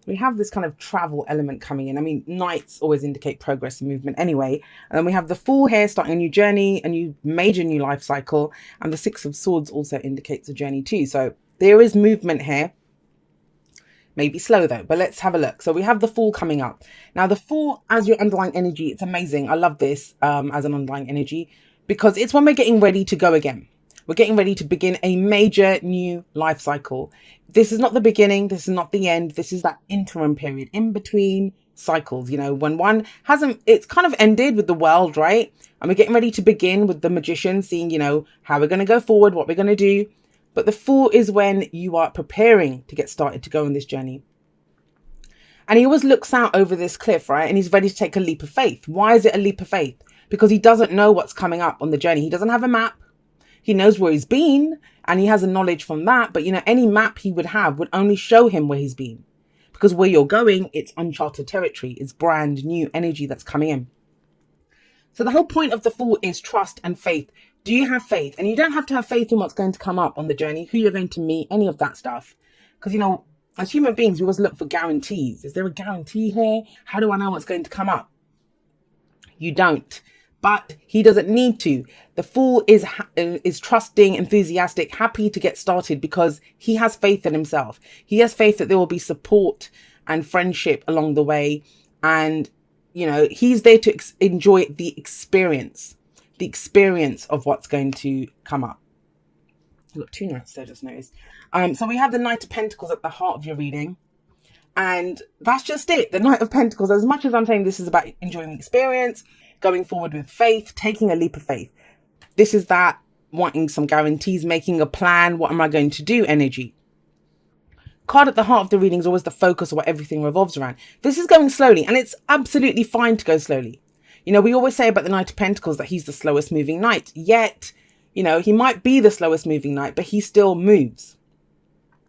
we have this kind of travel element coming in. I mean, nights always indicate progress and movement anyway. And then we have the Fool here starting a new journey, a new major new life cycle. And the Six of Swords also indicates a journey too. So there is movement here. Maybe slow though, but let's have a look. So we have the Fool coming up. Now the Fool as your underlying energy, it's amazing. I love this as an underlying energy because it's when we're getting ready to go again. We're getting ready to begin a major new life cycle. This is not the beginning. This is not the end. This is that interim period in between cycles. You know, when one hasn't, it's kind of ended with the world, right? And we're getting ready to begin with the Magician, seeing, you know, how we're going to go forward, what we're going to do. But the Fool is when you are preparing to get started to go on this journey. And he always looks out over this cliff, right? And he's ready to take a leap of faith. Why is it a leap of faith? Because he doesn't know what's coming up on the journey. He doesn't have a map. He knows where he's been and he has a knowledge from that. But, you know, any map he would have would only show him where he's been. Because where you're going, it's uncharted territory. It's brand new energy that's coming in. So the whole point of the Fool is trust and faith. Do you have faith? And you don't have to have faith in what's going to come up on the journey, who you're going to meet, any of that stuff. Because, you know, as human beings, we always look for guarantees. Is there a guarantee here? How do I know what's going to come up? You don't. But he doesn't need to. The Fool is trusting, enthusiastic, happy to get started because he has faith in himself. He has faith that there will be support and friendship along the way. And, you know, he's there to enjoy the experience of what's going to come up. I've got two knights there, just noticed. So we have the Knight of Pentacles at the heart of your reading. And that's just it. The Knight of Pentacles, as much as I'm saying this is about enjoying the experience, going forward with faith, taking a leap of faith. This is that wanting some guarantees, making a plan. What am I going to do? Energy. Card at the heart of the reading is always the focus of what everything revolves around. This is going slowly and it's absolutely fine to go slowly. You know, we always say about the Knight of Pentacles that he's the slowest moving knight. Yet, you know, he might be the slowest moving knight, but he still moves.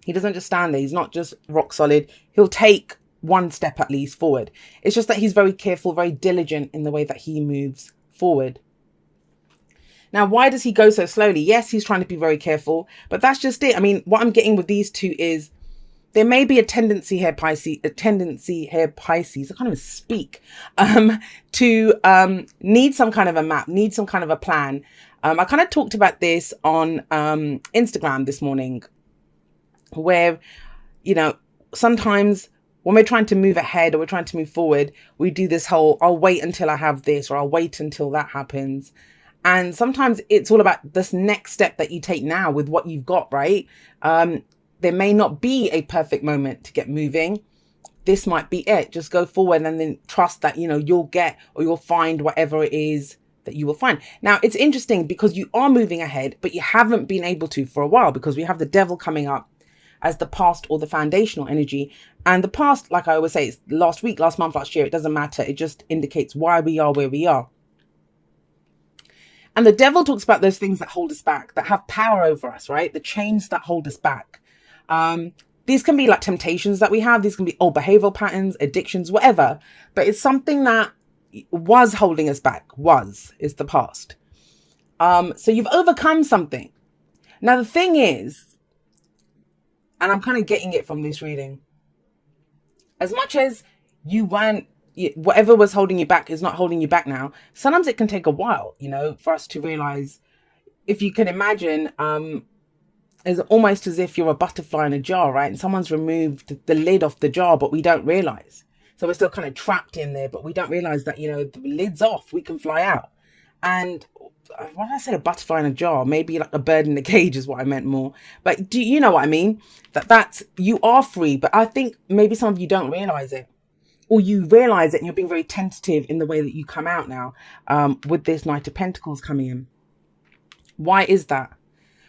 He doesn't just stand there. He's not just rock solid. He'll take one step at least forward. It's just that he's very careful, very diligent in the way that he moves forward. Now, why does he go so slowly? Yes, he's trying to be very careful, but that's just it. I mean, what I'm getting with these two is there may be a tendency here, Pisces, I can't even speak, to need some kind of a map, need some kind of a plan. I kind of talked about this on Instagram this morning, where, you know, sometimes when we're trying to move ahead or we're trying to move forward, we do this whole, I'll wait until I have this, or I'll wait until that happens. And sometimes it's all about this next step that you take now with what you've got, right? There may not be a perfect moment to get moving. This might be it. Just go forward and then trust that, you know, you'll get or you'll find whatever it is that you will find. Now, it's interesting because you are moving ahead, but you haven't been able to for a while because we have the Devil coming up as the past or the foundational energy. And the past, like I always say, it's last week, last month, last year. It doesn't matter. It just indicates why we are where we are. And the Devil talks about those things that hold us back, that have power over us, right? The chains that hold us back. These can be like temptations that we have. These can be old behavioral patterns, addictions, whatever. But it's something that was holding us back. Is the past. So you've overcome something. Now, the thing is, and I'm kind of getting it from this reading, as much as you weren't, whatever was holding you back is not holding you back now. Sometimes it can take a while, you know, for us to realize. If you can imagine, it's almost as if you're a butterfly in a jar, right? And someone's removed the lid off the jar, but we don't realize. So we're still kind of trapped in there, but we don't realize that, you know, the lid's off, we can fly out. And when I say a butterfly in a jar, maybe like a bird in a cage is what I meant more. But do you know what I mean? That's, you are free, but I think maybe some of you don't realize it. Or you realize it and you're being very tentative in the way that you come out now with this Knight of Pentacles coming in. Why is that?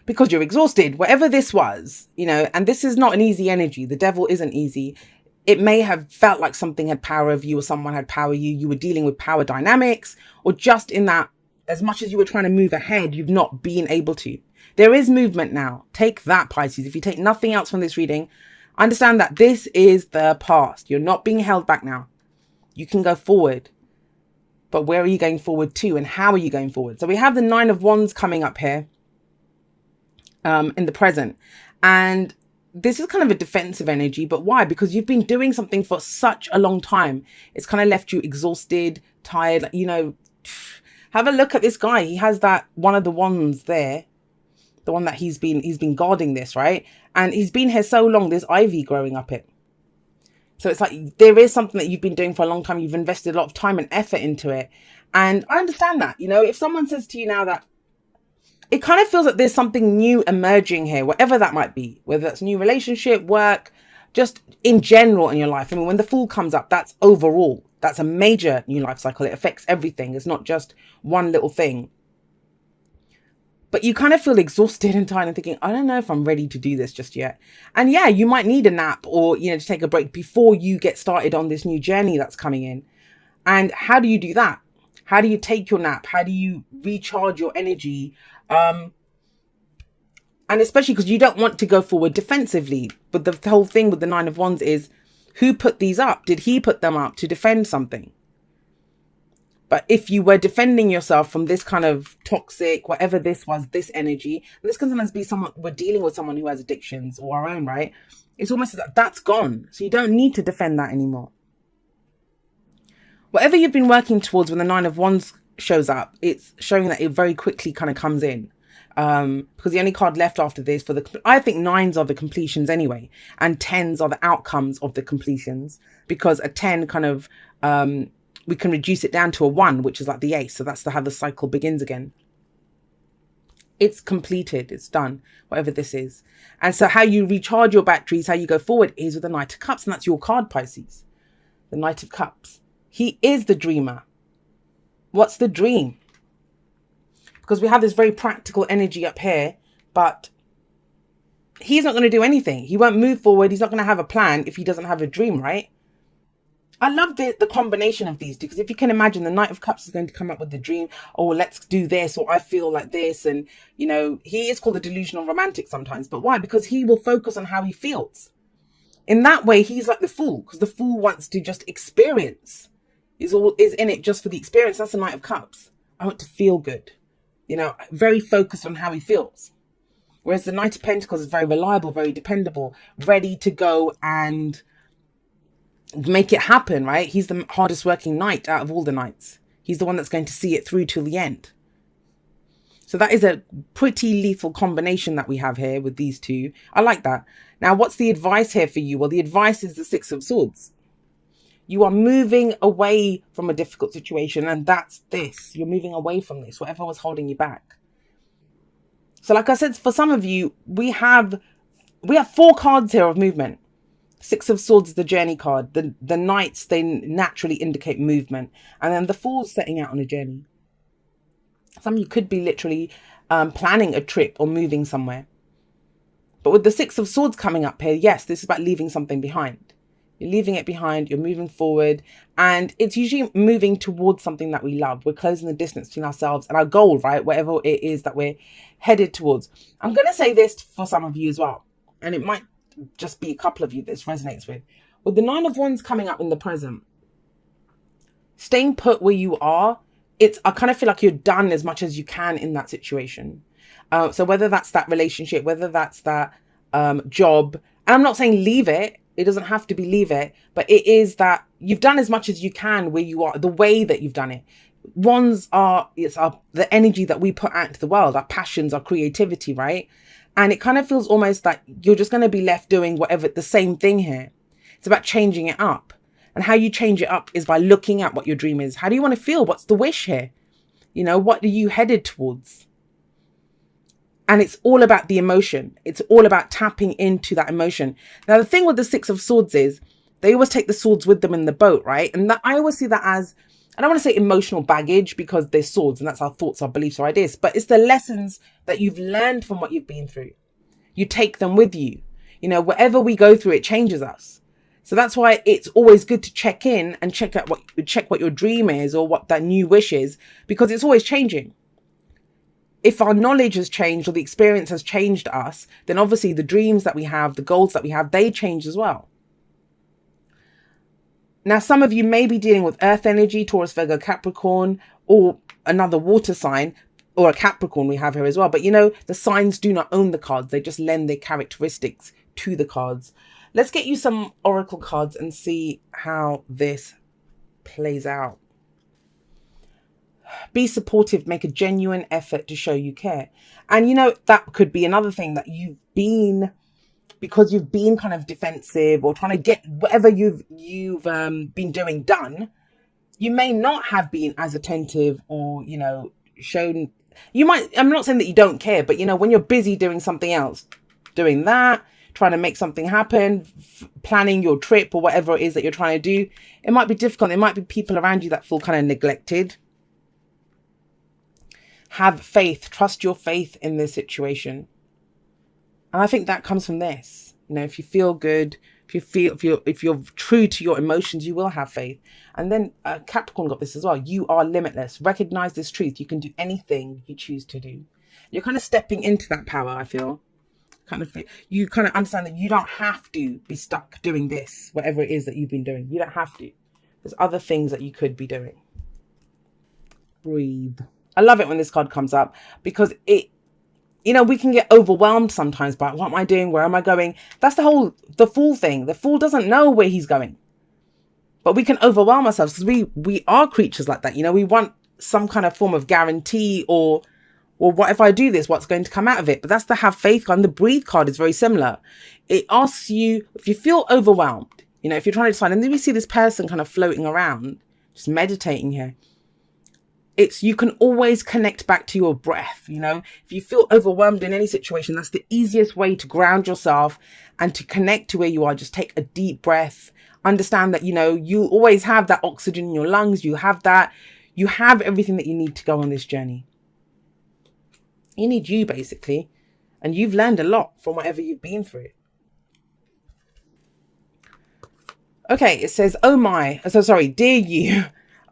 Because you're exhausted, whatever this was, you know, and this is not an easy energy. The Devil isn't easy. It may have felt like something had power over you or someone had power you. You were dealing with power dynamics, or just in that, as much as you were trying to move ahead, you've not been able to. There is movement now. Take that, Pisces. If you take nothing else from this reading, understand that this is the past. You're not being held back now. You can go forward. But where are you going forward to, and how are you going forward? So we have the Nine of Wands coming up here in the present. And this is kind of a defensive energy, but why? Because you've been doing something for such a long time. It's kind of left you exhausted, tired. You know, have a look at this guy. He has that one of the wands there, the one that he's been guarding this, right? And he's been here so long, there's ivy growing up it. So it's like there is something that you've been doing for a long time. You've invested a lot of time and effort into it. And I understand that, you know, if someone says to you now that it kind of feels like there's something new emerging here, whatever that might be, whether that's new relationship, work, just in general in your life. I mean, when the Fool comes up, that's overall. That's a major new life cycle. It affects everything. It's not just one little thing. But you kind of feel exhausted and tired and thinking, I don't know if I'm ready to do this just yet. And yeah, you might need a nap or, you know, to take a break before you get started on this new journey that's coming in. And how do you do that? How do you take your nap? How do you recharge your energy? And especially because you don't want to go forward defensively. But the whole thing with the Nine of Wands is, who put these up? Did he put them up to defend something? But if you were defending yourself from this kind of toxic, whatever this was, this energy, and this can sometimes be someone, we're dealing with someone who has addictions or our own, right? It's almost like that's gone. So you don't need to defend that anymore. Whatever you've been working towards when the Nine of Wands shows up, it's showing that it very quickly kind of comes in. Because the only card left after this I think nines are the completions anyway, and tens are the outcomes of the completions, because a 10 kind of, we can reduce it down to a 1, which is like the ace. So that's how the cycle begins again. It's completed. It's done, whatever this is. And so how you recharge your batteries, how you go forward is with the Knight of Cups. And that's your card, Pisces. The Knight of Cups. He is the dreamer. What's the dream? Because we have this very practical energy up here, but he's not going to do anything. He won't move forward. He's not going to have a plan if he doesn't have a dream, right? I love the combination of these two, because if you can imagine, the Knight of Cups is going to come up with the dream, oh, let's do this, or I feel like this. And, you know, he is called a delusional romantic sometimes. But why? Because he will focus on how he feels. In that way, he's like the Fool, because the Fool wants to just experience. Is in it just for the experience. That's the Knight of Cups. I want to feel good. You know, very focused on how he feels. Whereas the Knight of Pentacles is very reliable, very dependable, ready to go and make it happen, right? He's the hardest working knight out of all the knights. He's the one that's going to see it through till the end. So that is a pretty lethal combination that we have here with these two. I like that. Now, what's the advice here for you? Well, the advice is the Six of Swords. You are moving away from a difficult situation, and that's this. You're moving away from this, whatever was holding you back. So like I said, for some of you, we have 4 cards here of movement. Six of Swords is the journey card. The Knights, they naturally indicate movement. And then the Fool's setting out on a journey. Some of you could be literally planning a trip or moving somewhere. But with the Six of Swords coming up here, yes, this is about leaving something behind. You're leaving it behind, you're moving forward, and it's usually moving towards something that we love. We're closing the distance between ourselves and our goal, right? Whatever it is that we're headed towards. I'm going to say this for some of you as well, and it might just be a couple of you this resonates with. With the Nine of Wands coming up in the present, staying put where you are, I kind of feel like you're done as much as you can in that situation. So whether that's that relationship, whether that's that job, and I'm not saying leave it. It doesn't have to be leave it, but it is that you've done as much as you can where you are, the way that you've done it. Wands the energy that we put out into the world, our passions, our creativity, right? And it kind of feels almost like you're just going to be left doing whatever, the same thing here. It's about changing it up. And how you change it up is by looking at what your dream is. How do you want to feel? What's the wish here? You know, what are you headed towards? And it's all about the emotion. It's all about tapping into that emotion. Now, the thing with the Six of Swords is they always take the swords with them in the boat, right? And that, I always see that as, I don't want to say emotional baggage because they're swords and that's our thoughts, our beliefs, our ideas, but it's the lessons that you've learned from what you've been through. You take them with you. You know, whatever we go through, it changes us. So that's why it's always good to check in and check what your dream is or what that new wish is, because it's always changing. If our knowledge has changed or the experience has changed us, then obviously the dreams that we have, the goals that we have, they change as well. Now, some of you may be dealing with earth energy, Taurus, Virgo, Capricorn, or another water sign, or a Capricorn we have here as well. But you know, the signs do not own the cards. They just lend their characteristics to the cards. Let's get you some oracle cards and see how this plays out. Be supportive, make a genuine effort to show you care. And you know, that could be another thing that because you've been kind of defensive or trying to get whatever you've been doing done. You may not have been as attentive or, you know, shown. You might, I'm not saying that you don't care, but you know, when you're busy doing something else, doing that, trying to make something happen, planning your trip or whatever it is that you're trying to do, it might be difficult. There might be people around you that feel kind of neglected. Have faith, trust your faith in this situation. And I think that comes from this. You know, if you feel good, if you're true to your emotions, you will have faith. And then Capricorn got this as well. You are limitless. Recognize this truth. You can do anything you choose to do. You're kind of stepping into that power, I feel. You kind of understand that you don't have to be stuck doing this, whatever it is that you've been doing. You don't have to. There's other things that you could be doing. Breathe. I love it when this card comes up because it, you know, we can get overwhelmed sometimes by what am I doing? Where am I going? That's the Fool thing. The Fool doesn't know where he's going. But we can overwhelm ourselves because we are creatures like that. You know, we want some kind of form of guarantee or what if I do this? What's going to come out of it? But that's the have faith card. And the breathe card is very similar. It asks you, if you feel overwhelmed, you know, if you're trying to decide, and then we see this person kind of floating around, just meditating here. You can always connect back to your breath. You know, if you feel overwhelmed in any situation, that's the easiest way to ground yourself and to connect to where you are. Just take a deep breath. Understand that, you know, you always have that oxygen in your lungs. You have everything that you need to go on this journey. You need you, basically. And you've learned a lot from whatever you've been through. Okay, it says, oh my, so sorry, dear you.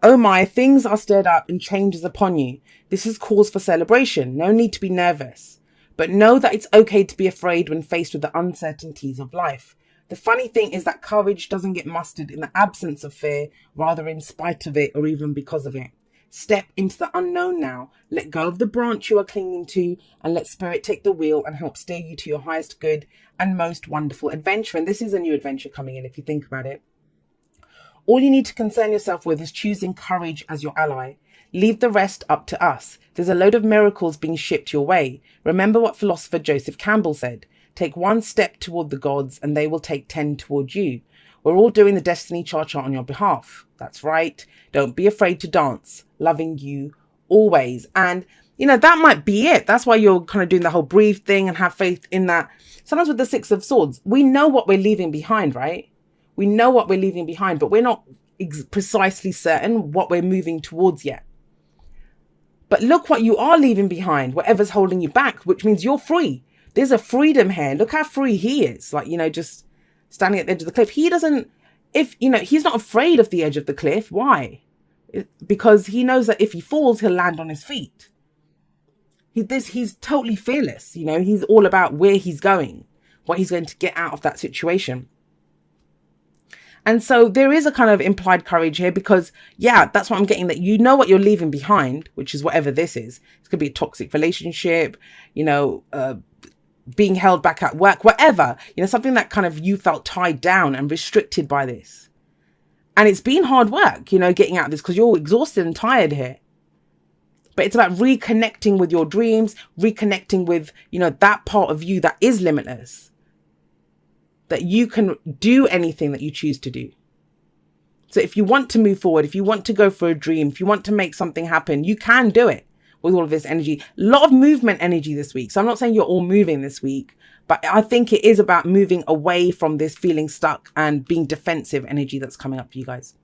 Oh my, things are stirred up and changes upon you. This is cause for celebration. No need to be nervous. But know that it's okay to be afraid when faced with the uncertainties of life. The funny thing is that courage doesn't get mustered in the absence of fear, rather in spite of it or even because of it. Step into the unknown now. Let go of the branch you are clinging to and let spirit take the wheel and help steer you to your highest good and most wonderful adventure. And this is a new adventure coming in if you think about it. All you need to concern yourself with is choosing courage as your ally. Leave the rest up to us. There's a load of miracles being shipped your way. Remember what philosopher Joseph Campbell said. Take one step toward the gods and they will take 10 toward you. We're all doing the destiny cha-cha on your behalf. That's right. Don't be afraid to dance. Loving you always. And, you know, that might be it. That's why you're kind of doing the whole breathe thing and have faith in that. Sometimes with the Six of Swords, we know what we're leaving behind, right? We know what we're leaving behind, but we're not precisely certain what we're moving towards yet. But look what you are leaving behind, whatever's holding you back, which means you're free. There's a freedom here. Look how free he is. Like, you know, just standing at the edge of the cliff. He doesn't, he's not afraid of the edge of the cliff. Why? Because he knows that if he falls, he'll land on his feet. He's totally fearless. You know, he's all about where he's going, what he's going to get out of that situation. And so there is a kind of implied courage here because, yeah, that's what I'm getting, that you know what you're leaving behind, which is whatever this is. It could be a toxic relationship, you know, being held back at work, whatever, you know, something that kind of you felt tied down and restricted by this. And it's been hard work, you know, getting out of this because you're exhausted and tired here. But it's about reconnecting with your dreams, reconnecting with, you know, that part of you that is limitless. That you can do anything that you choose to do. So if you want to move forward, if you want to go for a dream, if you want to make something happen, you can do it with all of this energy. A lot of movement energy this week. So I'm not saying you're all moving this week, but I think it is about moving away from this feeling stuck and being defensive energy that's coming up for you guys.